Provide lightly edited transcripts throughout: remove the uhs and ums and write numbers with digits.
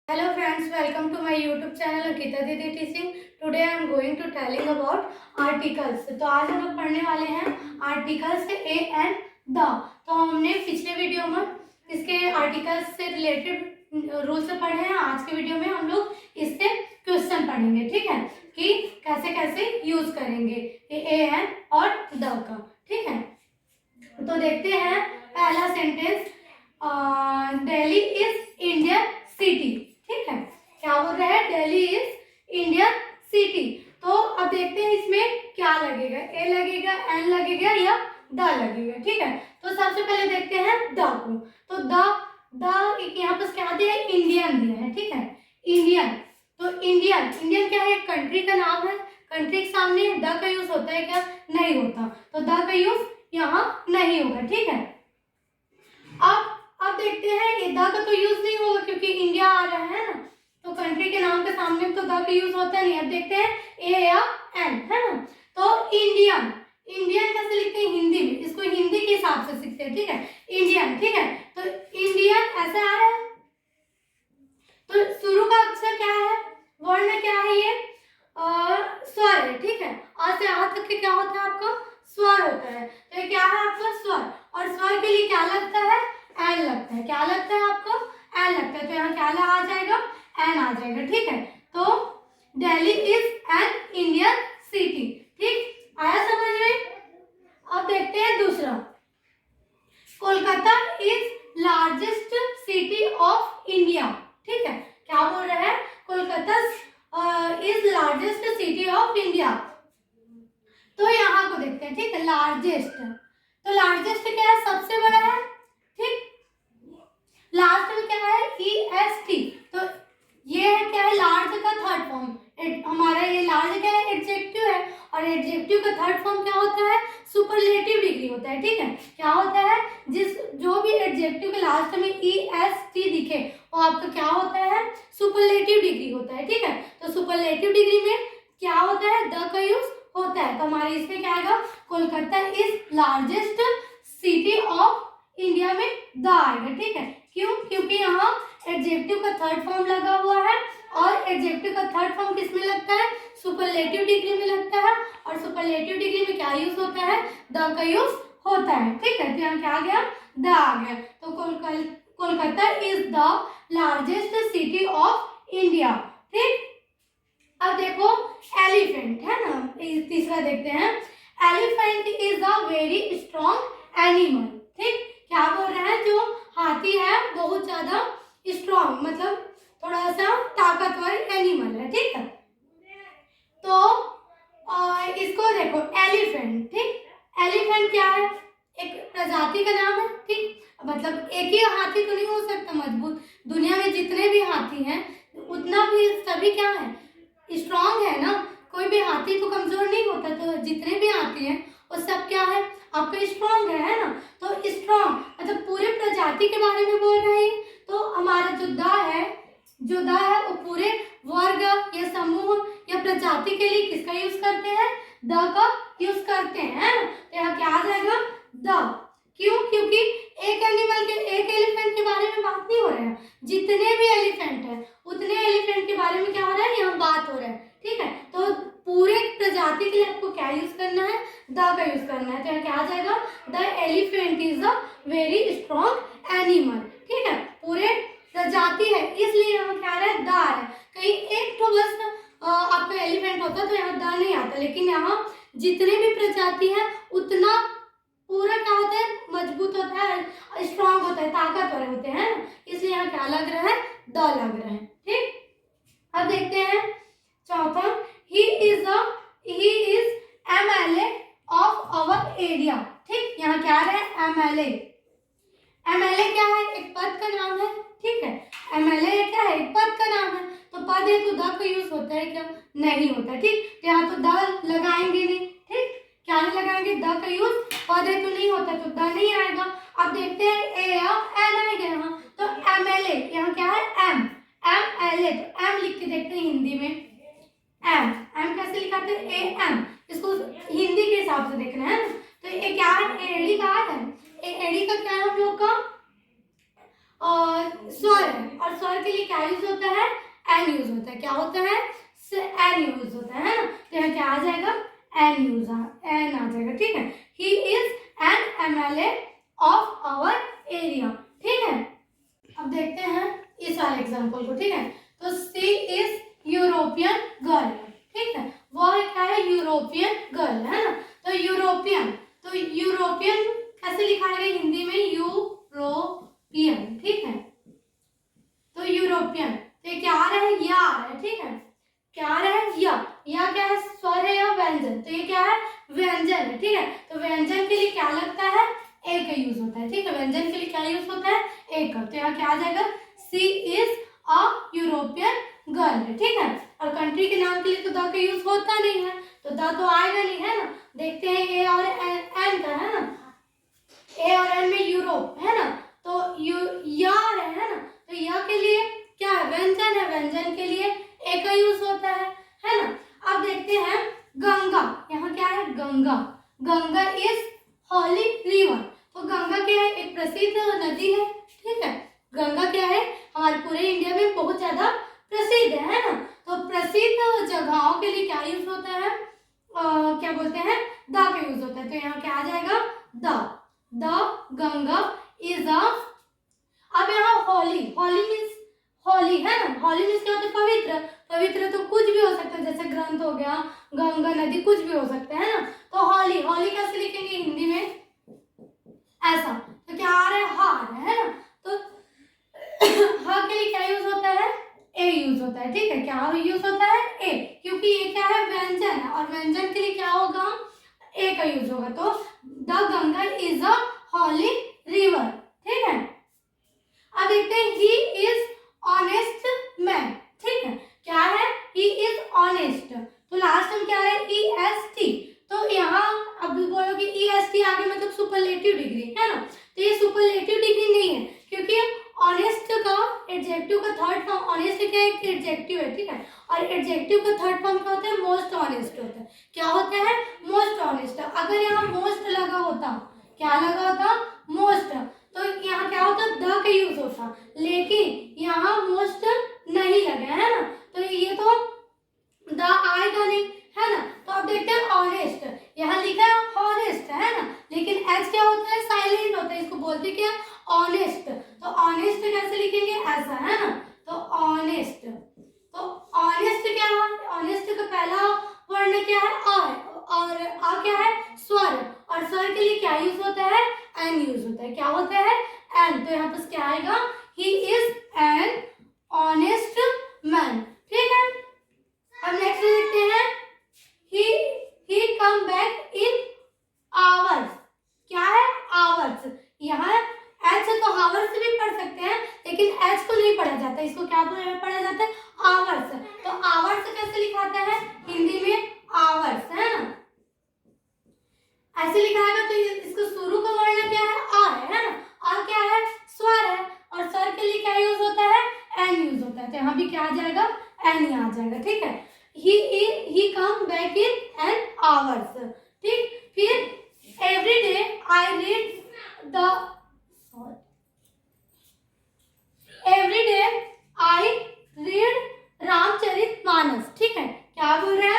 Hello friends, welcome to my YouTube channel Ankita दीदी teaching. Today I am going to telling about articles. तो आज हम लोग पढ़ने वाले हैं आर्टिकल्स ए एंड द। तो हमने पिछले वीडियो में इसके आर्टिकल्स से रिलेटेड रूल्स पढ़े हैं। आज के वीडियो में हम लोग इससे क्वेश्चन पढ़ेंगे, ठीक है, कि कैसे कैसे यूज करेंगे ए एंड और द का, ठीक है। तो देखते हैं पहला sentence, Delhi is Indian city, ठीक है। क्या बोल रहा है? Delhi is Indian city. तो अब देखते हैं इसमें क्या लगेगा, ए लगेगा, एन लगेगा या द लगेगा, ठीक है। तो सबसे पहले देखते हैं द को। तो द यहाँ पर क्या दिया है? इंडियन दिया है, ठीक है, इंडियन। तो इंडियन क्या है? एक कंट्री का नाम है। कंट्री के सामने द का यूज होता है क्या? नहीं होता। तो द का यूज यहाँ नहीं होगा, ठीक है। अब देखते हैं द का तो यूज नहीं होगा क्योंकि इंडिया आ रहा है ना, तो कंट्री के नाम के सामने तो द का यूज होता नहीं। अब देखते हैं ए या एन, है ना। तो इंडियन कैसे लिखते हैं? हिंदी में। इसको हिंदी के हिसाब से सीखते हैं, ठीक है, इंडियन, ठीक है। तो इंडियन ऐसे आ रहा है। तो शुरू का अक्षर क्या है? वर्ण क्या है? ये स्वर है, ठीक है। आ से आ तक के क्या होता है? आपका स्वर होता है। तो ये क्या है? आपका स्वर। और स्वर के लिए क्या लगता है? एन लगता है। क्या लगता है आपको? एन लगता है। तो यहाँ क्या आ जाएगा? एन आ जाएगा, ठीक है। तो Delhi is an Indian city, ठीक, आया समझ में। अब देखते हैं दूसरा, Kolkata is largest city of India, ठीक है। क्या बोल रहा है? Kolkata is largest city of India. तो यहाँ को देखते हैं, ठीक है, लार्जेस्ट। तो लार्जेस्ट क्या है? सबसे बड़ा है, ठीक। लास्ट में क्या है? EST। तो ये है क्या है? लार्ज का थर्ड फॉर्म। हमारा ये लार्ज क्या है? एडजेक्टिव है। और एडजेक्टिव का थर्ड फॉर्म क्या होता है? सुपरलेटिव डिग्री होता है, ठीक है। क्या होता है? जो भी एडजेक्टिव के लास्ट में EST दिखे वो आपका क्या होता है? सुपरलेटिव डिग्री होता है, ठीक है। तो सुपरलेटिव डिग्री में क्या होता है? द का यूज होता है। तो हमारे इसमें क्या आएगा? Kolkata is largest city of India में द आएगा, ठीक है। क्यों? क्योंकि यहाँ एडजेक्टिव का थर्ड फॉर्म लगा हुआ है। और एडजेक्टिव का थर्ड फॉर्म किस में लगता है? सुपरलेटिव डिग्री में लगता है। और सुपरलेटिव डिग्री में क्या यूज होता है? द का यूज होता है, ठीक है। तो यहाँ क्या आ गया? द आ गया। तो Kolkata is the largest city of India, ठीक। अब देखो एलिफेंट, है ना, तीसरा देखते हैं। Elephant is a very strong animal, ठीक। क्या बोल रहे हैं? जो हाथी है बहुत ज्यादा स्ट्रॉन्ग, मतलब थोड़ा सा ताकतवर एनिमल है, ठीक है। तो इसको देखो एलिफेंट, ठीक। एलिफेंट क्या है? एक प्रजाति का नाम है, ठीक। मतलब एक ही हाथी तो नहीं हो सकता मजबूत। दुनिया में जितने भी हाथी हैं उतना भी सभी क्या है? स्ट्रॉन्ग है ना। कोई भी हाथी तो कमजोर नहीं होता। तो जितने भी हाथी हैं वो सब क्या है? आपका स्ट्रॉन्ग है ना। तो स्ट्रॉन्ग मतलब पूरे प्रजाति के बारे में बोल रहे हैं। तो हमारा जो द है वो पूरे वर्ग या समूह या प्रजाति के लिए किसका यूज करते हैं? द का यूज करते हैं, ना। तो यहाँ क्या आ जाएगा? द। क्यों? क्योंकि एक एलिफेंट के बारे में बात नहीं हो रहा है। जितने भी एलिफेंट है उतने एलिफेंट के बारे में क्या हो रहा है? यहाँ बात हो रहा है, ठीक है। तो पूरे प्रजाति के लिए आपको क्या यूज करना है? द का यूज करना है। तो यहाँ क्या आ जाएगा? The elephant is a very strong animal, ठीक है। पूरे प्रजाति है इसलिए यहाँ क्या आ रहा है? द आ रहा है। कहीं एक तो बस आपका एलिफेंट होता तो यहाँ द नहीं आता, लेकिन यहाँ जितने भी प्रजाति है उतना पूरा क्या होता है? मजबूत होता है, स्ट्रॉन्ग होता है, ताकतवर होते हैं, इसलिए यहाँ क्या लग रहा है? द लग रहा है, ठीक। अब देखते हैं चौथा, he is MLA of our area, ठीक। यहाँ क्या है? MLA क्या है? एक पद का नाम है, ठीक है। MLA क्या है? एक पद का नाम है। तो पद है तो द का यूज होता है क्या? नहीं होता, ठीक। तो यहाँ तो द लगाएंगे नहीं, ठीक। क्या नहीं लगाएंगे? द का यूज। पद है तो नहीं होता तो द नहीं आएगा। अब देखते हैं ए या एन आएगा यहाँ। तो MLA यहाँ क्या है? MLA। तो एम लिख के देखते हैं हिंदी में। एम कैसे लिखाते हैं? AM। इसको हिंदी के हिसाब से देखना है ना। तो ये क्या है? एड़ी का है। एड़ी का क्या है हम लोग का? और स्वर है और स्वर के लिए क्या यूज होता है, एन यूज होता है। क्या होता है, एन यूज होता है ना। तो यहाँ क्या आ जाएगा, एन आ जाएगा, ठीक है। He is an MLA of our area, ठीक है। अब देखते हैं इस वाले एग्जाम्पल को, ठीक है। तो सी इज यूरोपियन गर्ल, ठीक है। वह क्या है, यूरोपियन गर्ल है ना। तो यूरोपियन कैसे लिखा है हिंदी में, यूरोपियन, ठीक है। तो यूरोपियन, तो ये क्या आ रहा है, या आ रहा है, ठीक है। क्या आ रहा है, या क्या है, स्वर है या व्यंजन। तो ये क्या है, व्यंजन है, ठीक है। तो व्यंजन के लिए क्या लगता है, ए का यूज होता है, ठीक है। व्यंजन के लिए क्या यूज होता है, ए का। तो यहाँ क्या आ जाएगा, सी इज अ यूरोपियन गर्ल, ठीक है। और कंट्री के नाम के लिए तो द का यूज होता नहीं है, तो द तो आएगा नहीं, है ना। देखते हैं ए और एन का, है ना। ए और एन में यूरोप है ना, तो या है ना। तो या के लिए क्या है, व्यंजन है, व्यंजन के लिए ए का यूज होता है ना। अब देखते हैं गंगा, यहाँ क्या है, गंगा इज हॉली रिवर। तो गंगा क्या है, एक प्रसिद्ध नदी है, ठीक है। गंगा क्या है, हमारे पूरे इंडिया में बहुत ज्यादा प्रसिद्ध है ना। तो प्रसिद्ध जगहों के लिए क्या यूज होता है, क्या बोलते हैं, द का यूज होता है। तो यहाँ क्या आ जाएगा, द गंगा इज अ। अब यहाँ होली मीन्स, होली है ना, होली मीन्स क्या होता है, पवित्र तो कुछ भी हो सकता है, जैसे ग्रंथ हो गया, गंगा नदी, कुछ भी हो सकता है ना। तो होली कैसे लिखेंगे हिंदी में, ऐसा। तो क्या आ रहा है, हार है ना। तो हा के लिए क्या यूज होता है, ए यूज होता है, ठीक है। क्या यूज होता है, ए, क्योंकि ये क्या है, व्यंजन है, और व्यंजन के लिए क्या होगा, ए का यूज होगा। तो the Ganga is a holy river, ठीक है। अब देखते हैं ही इज ऑनेस्ट मैन, ठीक है। क्या है, ही इज ऑनेस्ट। तो लास्ट में क्या है, EST। तो यहाँ अब बोलोगे EST आगे मतलब सुपरलेटिव डिग्री है ना। तो ये सुपरलेटिव डिग्री नहीं है, क्योंकि ऑनेस्ट का एडजेक्टिव का थर्ड फॉर्म, ऑनेस्ट क्या एक एडजेक्टिव है, ठीक है। और एडजेक्टिव का थर्ड फॉर्म क्या होता है, मोस्ट ऑनेस्ट होता है। क्या होता है, मोस्ट ऑनेस्ट। अगर यहाँ मोस्ट लगा होता, क्या लगा होता, मोस्ट, तो यहाँ क्या होता, द का यूज होता, लेकिन यहाँ मोस्ट नहीं लगा है ना। तो ये तो द आएगा नहीं, है ना। तो अब देखते हैं ऑनेस्ट, यहाँ लिखा है ऑनेस्ट है ना, लेकिन एच क्या होता है, साइलेंट होता है, इसको बोलते क्या, ऑनेस्ट। तो ऑनेस्ट कैसे लिखेंगे, ऐसा है ना। तो ऑनेस्ट, तो ऑनेस्ट क्या है, ऑनेस्ट का पहला वर्ण क्या है, और आ क्या है, स्वर, और स्वर के लिए क्या यूज होता है, एन यूज होता है। क्या होता है, एन। तो यहाँ पर क्या आएगा, ही इज एन ऑनेस्ट मैन, ठीक है। अब नेक्स्ट देखते हैं, he come back in hours। क्या है, आवर्स। यहाँ एच तो हावर्स से भी पढ़ सकते हैं, लेकिन एच को नहीं पढ़ा जाता, इसको क्या पढ़ा जाता है, आवर्स। तो आवर्स कैसे लिखाता है हिंदी में, आवर्स है ना, ऐसे लिखा है। तो इसको शुरू का वर्ण क्या है, आ है ना। आ क्या है, स्वर है, और स्वर के लिए क्या यूज होता है, एन यूज होता है। तो यहाँ भी क्या आ जाएगा, एन ही आ जाएगा, ठीक है। he come back in an hours, ठीक। फिर every day I read the, every day I read Ramcharitmanas, ठीक है। क्या बोल रहे हैं,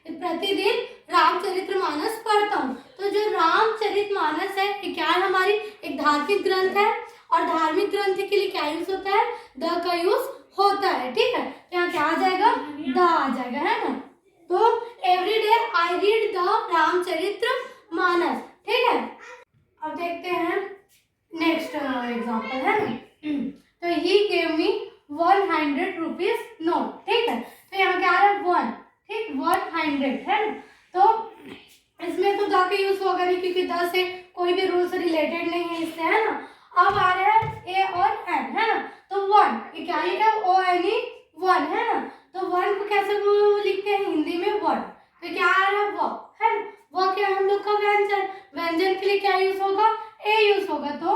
मैं प्रतिदिन रामचरितमानस पढ़ता हूँ। तो जो रामचरितमानस है, ये क्या है, हमारी एक धार्मिक ग्रंथ है, और धार्मिक ग्रंथ के लिए क्या यूज होता है, द का यूज होता है, ठीक है। यहाँ क्या आ जाएगा, द आ जाएगा, है ना। तो every day I read the Ramcharitmanas, ठीक है। अब देखते हैं नेक्स्ट एग्जांपल, है ना। तो he gave me 100 rupees note, ठीक है। तो यहाँ क्या आ रहा है, 1, ठीक, 100 है ना। तो इसमें तो द का यूज होगा नहीं, क्योंकि द से कोई भी रूल से रिलेटेड नहीं है, इससे, है ना। अब आ रहा है ए और एन, है ना। तो 1, ये क्या लिखा है, ONE 1 है ना। तो 1 को कैसे लिखते हैं हिंदी में, 1। तो क्या आ रहा है, वो है ना। वो क्या हम लोग का व्यंजन के लिए क्या यूज होगा, ए यूज होगा। तो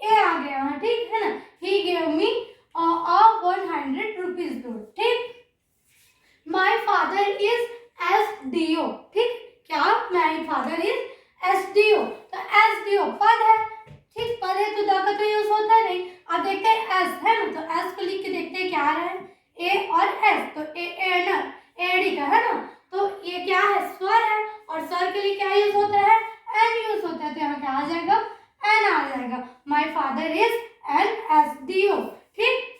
ए आ गया यहाँ, ठीक है ना। He gave me 100 rupees note, ठीक। माई फादर इज SDO, ठीक। क्या, माई फादर इज SDO। तो SDO पद है, ठीक, पद है, तो द का तो यूज होता है नहीं। अब एस है ना, तो एस को लिख के देखते हैं क्या आ रहा है, ए और एस, तो एनर, एडी का है ना, तो ये क्या है, स्वर है, और स्वर के लिए क्या यूज होता है, एन यूज होता है, तो यहाँ क्या आ जाएगा, एन आ जाएगा। My father is an S D O. ठीक,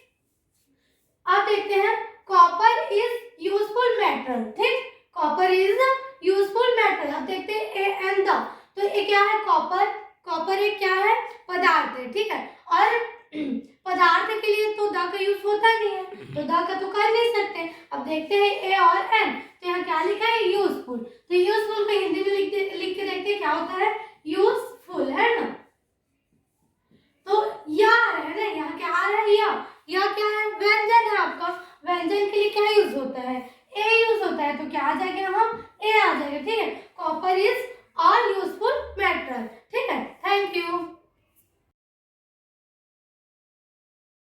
अब देखते हैं कॉपर इज यूजफुल मेटल। ठीक, कॉपर इज यूजफुल मेटल। अब देखते हैं ए एंड द, तो ये क्या है, कॉपर, कॉपर एक क्या है, पदार्थ है। ठीक है, और पदार्थ के लिए तो द का यूज होता नहीं है, तो द का तो कर नहीं सकते। अब देखते हैं ए और एन, तो यहाँ क्या लिखा है, यूजफुल, तो यूजफुल को हिंदी में लिख के देखते हैं क्या होता है, यूजफुल है ना। तो या आ रहा है ना, यहाँ क्या आ रहा है, या क्या है, व्यंजन है आपका, व्यंजन के लिए क्या यूज होता है, ए यूज होता है, तो क्या आ जाएगा, हम ए आ जाएगा। ठीक है, copper is a useful metal. ठीक है, थैंक यू।